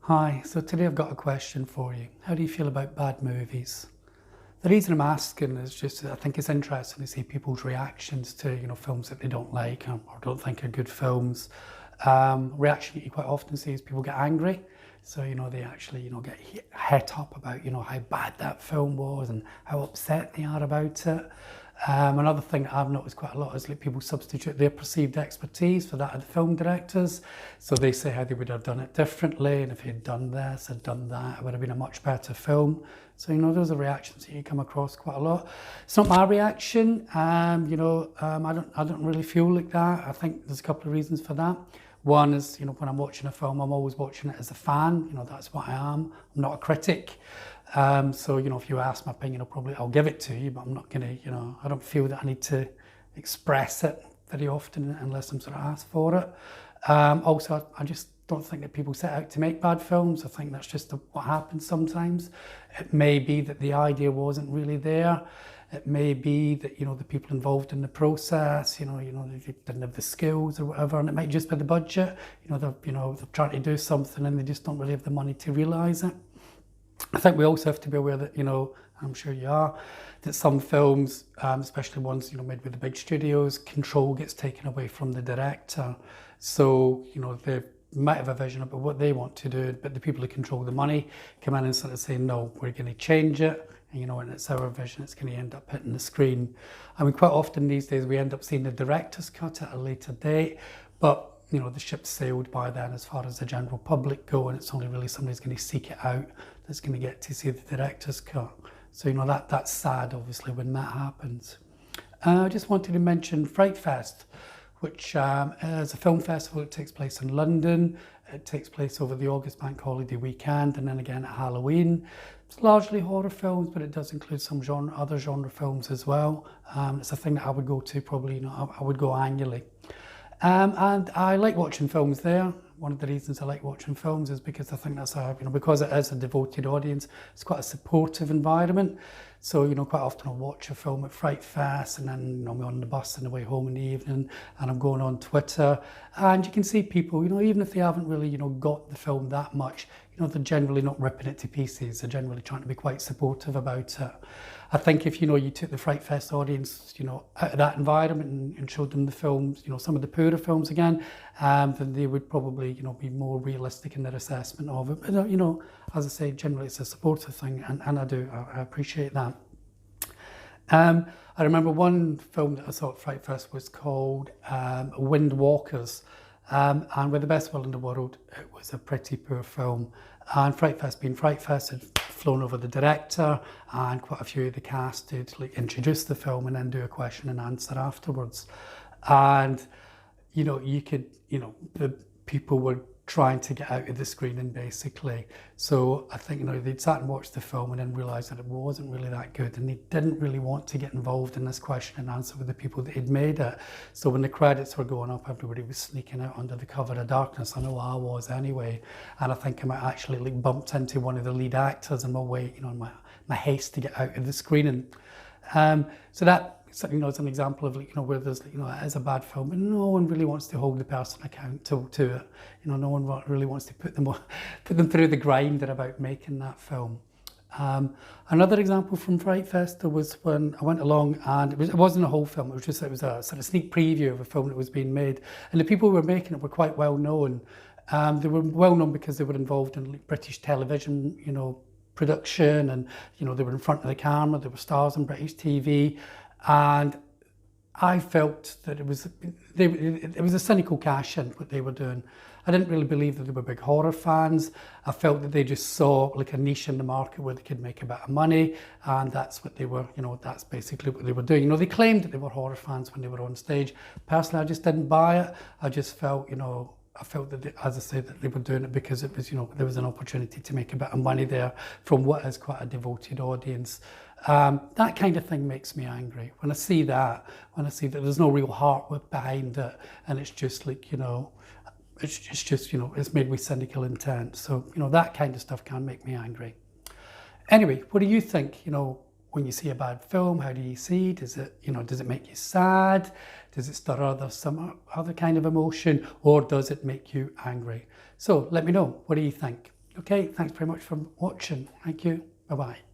Hi, so today I've got a question for you. How do you feel about bad movies? The reason I'm asking is just I think it's interesting to see people's reactions to films that they don't like or don't think are good films. Reaction that you quite often see is people get angry. So they actually get het up about how bad that film was and how upset they are about it. Another thing that I've noticed quite a lot is like people substitute their perceived expertise for that of the film directors. So they say how they would have done it differently, and if he'd done this, had done that, it would have been a much better film. So those are reactions that you come across quite a lot. It's not my reaction. I don't really feel like that. I think there's a couple of reasons for that. One is, when I'm watching a film, I'm always watching it as a fan. That's what I am. I'm not a critic. So if you ask my opinion, I'll give it to you, but I'm not gonna, I don't feel that I need to express it very often unless I'm sort of asked for it. Also, I just don't think that people set out to make bad films. I think that's just what happens sometimes. It may be that the idea wasn't really there. It may be that the people involved in the process, they didn't have the skills or whatever, and it might just be the budget. They're trying to do something and they just don't really have the money to realise it. I think we also have to be aware that, I'm sure you are, that some films, especially ones, made with the big studios, control gets taken away from the director. So, they might have a vision about what they want to do, but the people who control the money come in and sort of say, no, we're going to change it. And it's our vision, it's going to end up hitting the screen. I mean, quite often these days we end up seeing the director's cut at a later date, but the ship's sailed by then as far as the general public go, and it's only really somebody's going to seek it out that's going to get to see the director's cut. So that's sad, obviously, when that happens. I just wanted to mention Fright Fest, which is a film festival that takes place in London. It takes place over the August bank holiday weekend and then again at Halloween. It's largely horror films, but it does include some other genre films as well. It's a thing that I would go to probably, I would go annually. And I like watching films there. One of the reasons I like watching films is because I think that's because it is a devoted audience, it's quite a supportive environment. So, quite often I'll watch a film at Fright Fest and then, I'm on the bus on the way home in the evening and I'm going on Twitter and you can see people, even if they haven't really, got the film that much, they're generally not ripping it to pieces. They're generally trying to be quite supportive about it. I think if, you took the Fright Fest audience, out of that environment and showed them the films, some of the poorer films again, then they would probably, be more realistic in their assessment of it. But, as I say, generally it's a supportive thing and I appreciate that. I remember one film that I saw at Fright Fest was called Windwalkers. And with the best will in the world, it was a pretty poor film. And Fright Fest being Fright Fest had flown over the director and quite a few of the cast to introduce the film and then do a question and answer afterwards. And, you could, the people were trying to get out of the screening basically. So I think, they'd sat and watched the film and then realised that it wasn't really that good and they didn't really want to get involved in this question and answer with the people that had made it. So when the credits were going up, everybody was sneaking out under the cover of darkness. I know I was anyway. And I think I might actually bumped into one of the lead actors in my way, in my haste to get out of the screening. So that, it's an example of where there's it is a bad film, but no one really wants to hold the person accountable to it. No one really wants to put them through the grinder about making that film. Another example from Fright Fest was when I went along and it wasn't a whole film. It was a sort of sneak preview of a film that was being made, and the people who were making it were quite well known. They were well known because they were involved in British television, production, and they were in front of the camera. They were stars on British TV. And I felt that it was a cynical cash in what they were doing. I didn't really believe that they were big horror fans. I felt that they just saw a niche in the market where they could make a bit of money, and that's what they were, that's basically what they were doing. They claimed that they were horror fans when they were on stage. Personally, I just didn't buy it. I just felt, I felt that, as I say, that they were doing it because it was, there was an opportunity to make a bit of money there from what is quite a devoted audience. That kind of thing makes me angry. When I see that there's no real heart behind it, and it's just it's made with cynical intent. So, that kind of stuff can make me angry. Anyway, what do you think, when you see a bad film? How do you see? Does it make you sad? Does it stir some other kind of emotion, or does it make you angry? So let me know, what do you think? Okay, thanks very much for watching. Thank you. Bye-bye.